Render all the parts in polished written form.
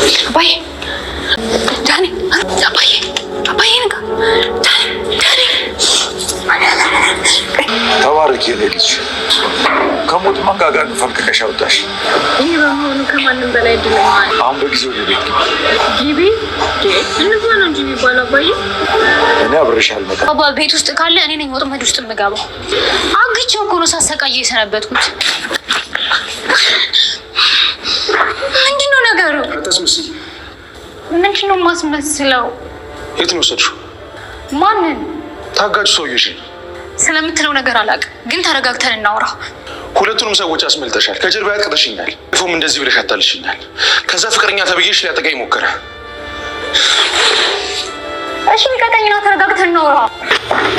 አባዬ ዳኒ አባዬ ነጋ ዳኒ ተባረክ የኔ ልጅ ከሞት መንጋጋ ፈንቅቀሽ አውጣሽ። ይሄ በመሆኑ ከማንም በላይ እድለኛ ነኝ። አሁን በጊዜው ቤት ግቢ እንኳን ነው እንጂ የሚባለው አባዬ። እኔ አብሬሽ አልመጣም። አባ ቤት ውስጥ ካለ እኔ ነኝ ወጥመድ ውስጥ የምገባው። አግቼው እኮ ነው ሳሰቃየ የሰነበትኩት። ምንድነው ነገሩ? አታስመስይ። ምንድነው ማስመስለው? የት ነው ወሰድሽው? ማንን? ታጋጭ ሰውዬሽ። ስለምትለው ነገር አላውቅም፣ ግን ተረጋግተን እናውራ። ሁለቱንም ሰዎች አስመልጠሻል። ከጀርባ ያጥቅተሽኛል። ፎም እንደዚህ ብለሽ አታልሽኛል። ከዛ ፍቅረኛ ተብዬሽ ሊያጠቃኝ ሞከረ። እሺ ልቀቀኝና ተረጋግተን እናውራ።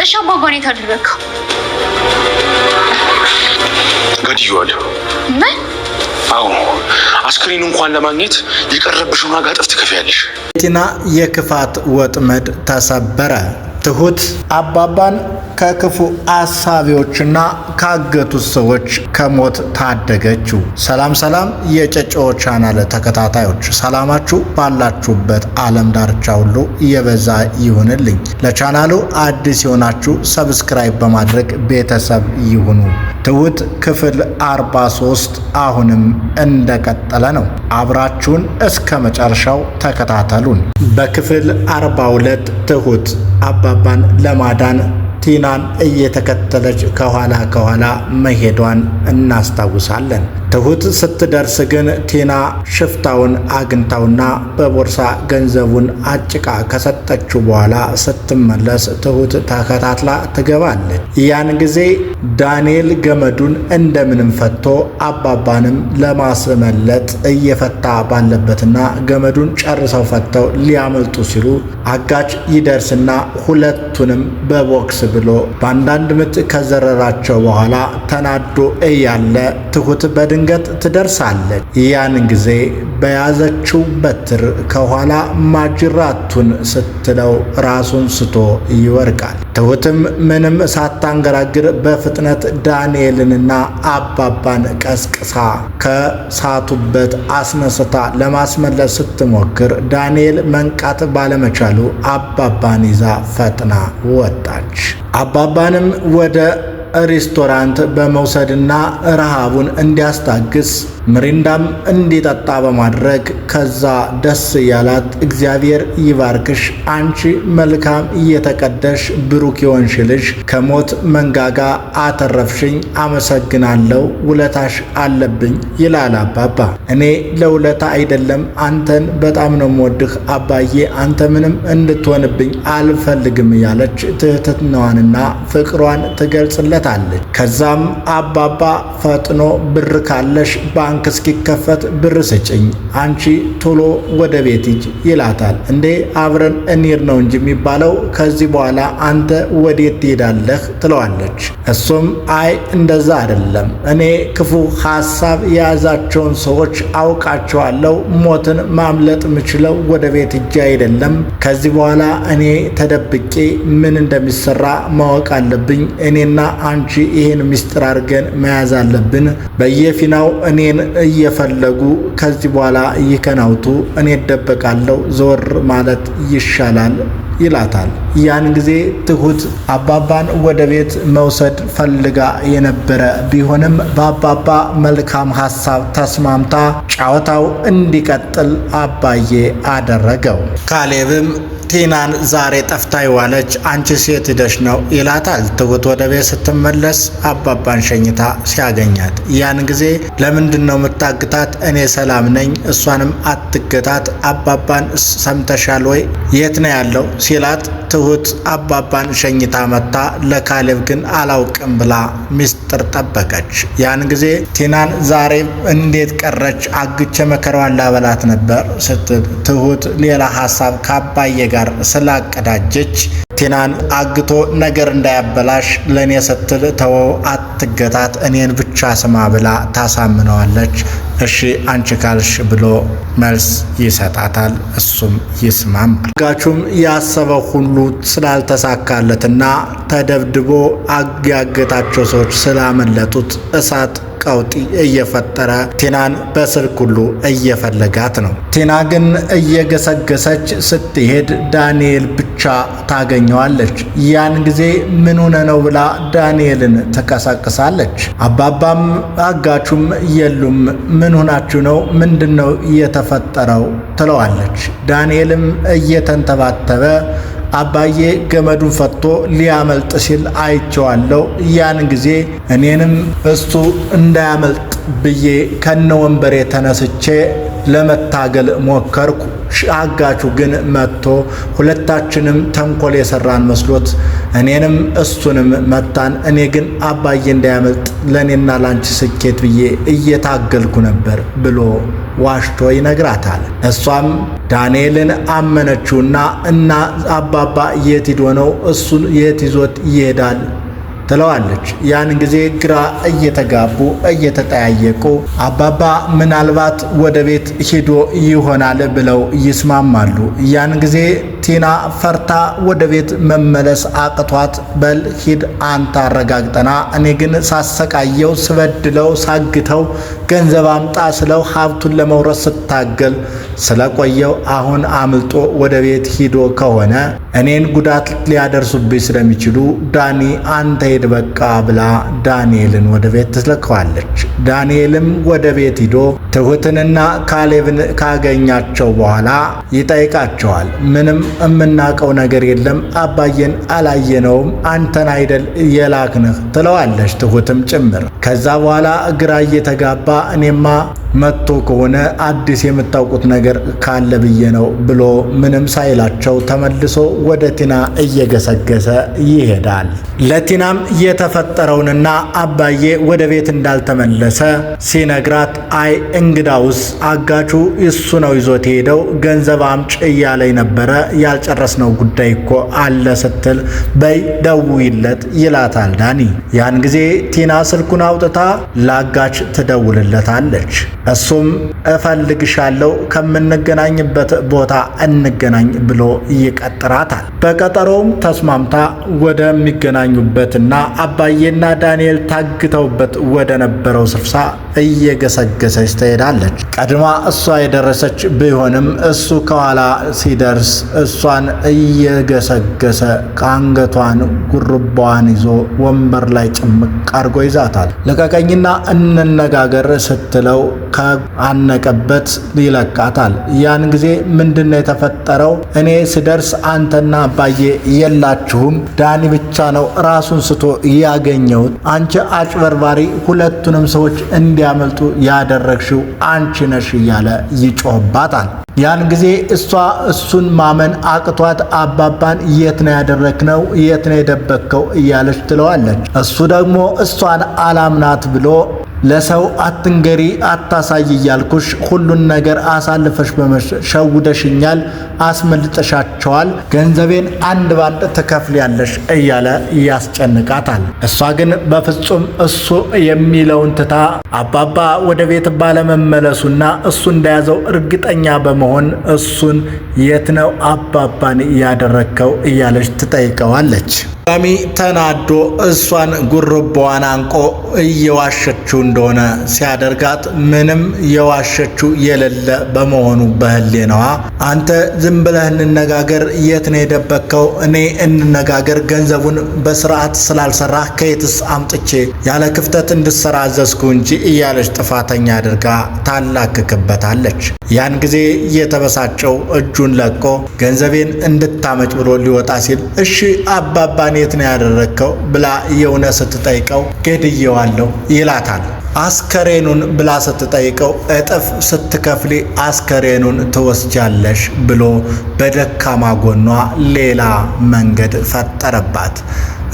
እሺ አባባ እኔ ታደረግከው? ገድዬዋለሁ። ምን? አዎ አስክሬን እንኳን ለማግኘት የቀረብሽውን ዋጋ እጥፍ ትከፍያለሽ። ቲና የክፋት ወጥመድ ተሰበረ። ትሁት አባባን ከክፉ አሳቢዎችና ካገቱት ሰዎች ከሞት ታደገችው። ሰላም የጨጨሆ ቻናል ተከታታዮች ሰላማችሁ ባላችሁበት ዓለም ዳርቻ ሁሉ የበዛ ይሁንልኝ። ለቻናሉ አዲስ የሆናችሁ ሰብስክራይብ በማድረግ ቤተሰብ ይሁኑ። ትሁት ክፍል 43 አሁንም እንደቀጠለ ነው። አብራችሁን እስከ መጨረሻው ተከታተሉን። በክፍል 42 ትሁት አባባን ለማዳን ቲናን እየተከተለች ከኋላ መሄዷን እናስታውሳለን። ትሁት ስትደርስ ግን ቲና ሽፍታውን አግኝታውና በቦርሳ ገንዘቡን አጭቃ ከሰጠችው በኋላ ስትመለስ ትሁት ተከታትላ ትገባለች። ያን ጊዜ ዳንኤል ገመዱን እንደምንም ፈቶ አባባንም ለማስመለጥ እየፈታ ባለበትና ገመዱን ጨርሰው ፈተው ሊያመልጡ ሲሉ አጋጭ ይደርስና ሁለቱንም በቦክስ ብሎ በአንዳንድ ምት ከዘረራቸው በኋላ ተናዶ እያለ ትሁት በድንገት ትደርሳለች። ያን ጊዜ በያዘችው በትር ከኋላ ማጅራቱን ስትለው ራሱን ስቶ ይወርቃል። ትሁትም ምንም ሳታንገራግር በፍጥነት ዳንኤልንና አባባን ቀስቅሳ ከሳቱበት አስነስታ ለማስመለስ ስትሞክር ዳንኤል መንቃት ባለመቻሉ አባባን ይዛ ፈጥና ወጣች። አባባንም ወደ ሬስቶራንት በመውሰድና ረሃቡን እንዲያስታግስ ምሪንዳም እንዲጠጣ በማድረግ ከዛ ደስ ያላት እግዚአብሔር ይባርክሽ አንቺ መልካም እየተቀደሽ ብሩክ የሆንሽ ልጅ ከሞት መንጋጋ አተረፍሽኝ፣ አመሰግናለሁ፣ ውለታሽ አለብኝ ይላል አባባ። እኔ ለውለታ አይደለም አንተን በጣም ነው የምወድህ አባዬ፣ አንተ ምንም እንድትሆንብኝ አልፈልግም እያለች ትህትናዋንና ፍቅሯን ትገልጽለታለች። ከዛም አባባ ፈጥኖ ብር ካለሽ ባንክ እስኪከፈት ብር ስጭኝ፣ አንቺ ቶሎ ወደ ቤት ሂጅ ይላታል። እንዴ አብረን እንሂድ ነው እንጂ የሚባለው ከዚህ በኋላ አንተ ወዴት ትሄዳለህ ትለዋለች። እሱም አይ እንደዛ አይደለም፣ እኔ ክፉ ሐሳብ የያዛቸውን ሰዎች አውቃቸዋለሁ፣ ሞትን ማምለጥ ምችለው ወደ ቤት ሂጅ አይደለም፣ ከዚህ በኋላ እኔ ተደብቄ ምን እንደሚሰራ ማወቅ አለብኝ፣ እኔና አንቺ ይሄን ምስጢር አድርገን መያዝ አለብን፣ በየፊናው እኔን እየፈለጉ ከዚህ በኋላ ይከናውቱ፣ እኔ እደበቃለሁ፣ ዞር ማለት ይሻላል ይላታል። ያን ጊዜ ትሁት አባባን ወደ ቤት መውሰድ ፈልጋ የነበረ ቢሆንም በአባባ መልካም ሐሳብ ተስማምታ ጨዋታው እንዲቀጥል አባዬ አደረገው። ካሌብም ቲናን ዛሬ ጠፍታ ይዋለች፣ አንቺ ሴት ሄደሽ ነው ይላታል። ትሁት ወደ ቤት ስትመለስ አባባን ሸኝታ ሲያገኛት ያን ጊዜ ለምንድነው የምታግታት? እኔ ሰላም ነኝ፣ እሷንም አትገታት፣ አባባን ሰምተሻል ወይ? የት ነው ያለው ሲላት ትሁት አባባን ሸኝታ መጣ፣ ለካሌብ ግን አላውቅም ብላ ሚስጥር ጠበቀች። ያን ጊዜ ቲናን ዛሬ እንዴት ቀረች? አግቼ መከራዋን ላበላት ነበር ስትል ትሁት ሌላ ሐሳብ ከአባዬ ጋር ስላቀዳጀች ቲናን አግቶ ነገር እንዳያበላሽ ለኔ ስትል ተወው፣ አትገታት፣ እኔን ብቻ ስማ ብላ ታሳምነዋለች። እሺ አንቺ ካልሽ ብሎ መልስ ይሰጣታል። እሱም ይስማም። አጋቹም ያሰበው ሁሉ ስላልተሳካለትና ተደብድቦ ያገታቸው ሰዎች ስላመለጡት እሳት ቀውጢ እየፈጠረ ቲናን በስልክ ሁሉ እየፈለጋት ነው። ቲና ግን እየገሰገሰች ስትሄድ ዳንኤል ብቻ ታገኘዋለች። ያን ጊዜ ምን ሆነ ነው ብላ ዳንኤልን ትቀሳቅሳለች። አባባም አጋቹም የሉም። ምን ሆናችሁ ነው? ምንድነው የተፈጠረው? ትለዋለች። ዳንኤልም እየተንተባተበ አባዬ ገመዱን ፈቶ ሊያመልጥ ሲል አይቼዋለሁ። ያን ጊዜ እኔንም እሱ እንዳያመልጥ ብዬ ከነ ወንበሬ ተነስቼ ለመታገል ሞከርኩ። አጋቹ ግን መጥቶ ሁለታችንም ተንኮል የሰራን መስሎት እኔንም እሱንም መታን። እኔ ግን አባዬ እንዳያመልጥ ለኔና ላንቺ ስኬት ብዬ እየታገልኩ ነበር ብሎ ዋሽቶ ይነግራታል። እሷም ዳንኤልን አመነችውና እና አባባ የት ሂዶ ነው? እሱን የት ይዞት ይሄዳል? ትለዋለች። ያን ጊዜ ግራ እየተጋቡ እየተጠያየቁ አባባ ምናልባት ወደ ቤት ሂዶ ይሆናል ብለው ይስማማሉ። ያን ጊዜ ቲና ፈርታ ወደ ቤት መመለስ አቅቷት በል ሂድ አንተ አረጋግጠና እኔ ግን ሳሰቃየው ስበድለው ሳግተው ገንዘብ አምጣ ስለው ሀብቱን ለመውረስ ስታገል ስለቆየው አሁን አምልጦ ወደ ቤት ሂዶ ከሆነ እኔን ጉዳት ሊያደርሱብኝ ስለሚችሉ ዳኒ አንተ ሄድ በቃ ብላ ዳንኤልን ወደ ቤት ትልከዋለች። ዳንኤልም ወደ ቤት ሂዶ ትሁትንና ካሌብን ካገኛቸው በኋላ ይጠይቃቸዋል። ምንም እምናቀው ነገር የለም፣ አባዬን አላየነውም፣ አንተን አይደል የላክንህ ትለዋለች ትሁትም ጭምር። ከዛ በኋላ ግራ እየተጋባ እኔማ መጥቶ ከሆነ አዲስ የምታውቁት ነገር ካለ ብዬ ነው ብሎ ምንም ሳይላቸው ተመልሶ ወደ ቲና እየገሰገሰ ይሄዳል። ለቲናም የተፈጠረውንና አባዬ ወደ ቤት እንዳልተመለሰ ሲነግራት አይ እንግዳውስ አጋቹ እሱ ነው ይዞት ሄደው ገንዘብ አምጭ እያለኝ ነበረ፣ ያልጨረስነው ጉዳይ እኮ አለ ስትል በይ ደውይለት ይላታል ዳኒ። ያን ጊዜ ቲና ስልኩን አውጥታ ላጋች ትደውልለታለች። እሱም እፈልግሻለሁ ከምንገናኝበት ቦታ እንገናኝ ብሎ ይቀጥራታል። በቀጠሮውም ተስማምታ ወደሚገናኙበትና አባዬና ዳንኤል ታግተውበት ወደ ነበረው ስፍራ እየገሰገሰች ትሄዳለች። ቀድማ እሷ የደረሰች ቢሆንም እሱ ከኋላ ሲደርስ እሷን እየገሰገሰ አንገቷን ጉርባዋን ይዞ ወንበር ላይ ጭምቅ አርጎ ይዛታል። ልቀቀኝና እንነጋገር ስትለው ከአነቀበት ይለቃታል። ያን ጊዜ ምንድነው የተፈጠረው? እኔ ስደርስ አንተና አባዬ የላችሁም፣ ዳኒ ብቻ ነው ራሱን ስቶ ያገኘሁት። አንቺ አጭበርባሪ፣ ሁለቱንም ሰዎች እንዲያመልጡ ያደረግሽው አንቺ ነሽ እያለ ይጮህባታል። ያን ጊዜ እሷ እሱን ማመን አቅቷት አባባን የት ነው ያደረክነው? የት ነው የደበከው? እያለች ትለዋለች። እሱ ደግሞ እሷን አላምናት ብሎ ለሰው አትንገሪ አታሳይ እያልኩሽ ሁሉን ነገር አሳልፈሽ በመሸውደሽኛል፣ አስመልጠሻቸዋል፣ ገንዘቤን አንድ ባንድ ትከፍያለሽ እያለ ያስጨንቃታል። እሷ ግን በፍጹም እሱ የሚለውን ትታ አባባ ወደ ቤት ባለመመለሱና እሱ እንደያዘው እርግጠኛ በመሆን እሱን የት ነው አባባን ያደረከው እያለች ትጠይቀዋለች። ዳሚ ተናዶ እሷን ጉርባዋን አንቆ እየዋሸችው እንደሆነ ሲያደርጋት ምንም የዋሸችው የሌለ በመሆኑ በህሊናዋ አንተ ዝም ብለህ እንነጋገር፣ የት ነው የደበከው? እኔ እንነጋገር፣ ገንዘቡን በስርዓት ስላልሰራህ ከየትስ አምጥቼ ያለ ክፍተት እንድሰራ አዘዝኩ እንጂ እያለች ጥፋተኛ አድርጋ ታላክክበታለች። ያን ጊዜ የተበሳጨው እጁን ለቆ ገንዘቤን እንድታመጭ ብሎ ሊወጣ ሲል እሺ አባባን የት ነው ያደረከው ብላ የእውነት ስትጠይቀው ገድየዋለሁ ይላታል። አስከሬኑን ብላ ስትጠይቀው እጥፍ ስትከፍሊ አስከሬኑን ትወስጃለሽ ብሎ በደካማ ጎኗ ሌላ መንገድ ፈጠረባት።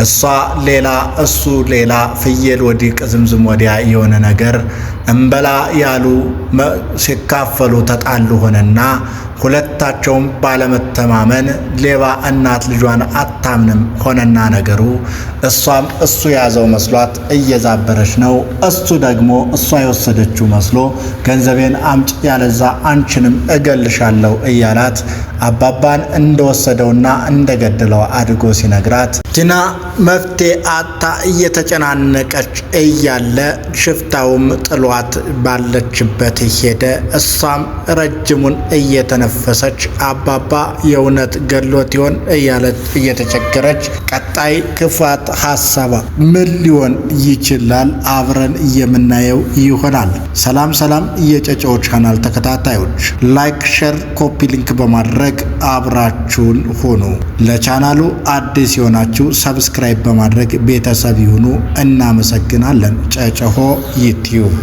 እሷ ሌላ እሱ ሌላ፣ ፍየል ወዲህ ቅዝምዝም ወዲያ የሆነ ነገር እንበላ ያሉ ሲካፈሉ ተጣሉ ሆነና ሁለታቸውም ባለመተማመን ሌባ እናት ልጇን አታምንም ሆነና ነገሩ። እሷም እሱ ያዘው መስሏት እየዛበረች ነው። እሱ ደግሞ እሷ የወሰደችው መስሎ ገንዘቤን አምጭ ያለዛ አንቺንም እገልሻለሁ እያላት አባባን እንደወሰደውና እንደገደለው አድርጎ ሲነግራት ቲና መፍትሄ አታ እየተጨናነቀች እያለ ሽፍታውም ጥሏት ባለችበት ሄደ። እሷም ረጅሙን እየተነፈሰች አባባ የእውነት ገድሎት ይሆን እያለች እየተቸገረች ቀጣይ ክፋት ሐሳባ ምን ሊሆን ይችላል? አብረን የምናየው ይሆናል። ሰላም ሰላም የጨጨው ቻናል ተከታታዮች ላይክ፣ ሼር፣ ኮፒ ሊንክ በማድረግ አብራችሁን ሆኑ። ለቻናሉ አዲስ የሆናችሁ ሰብስክራይብ በማድረግ ቤተሰብ ይሁኑ። እናመሰግናለን። ጨጨሆ ዩቲዩብ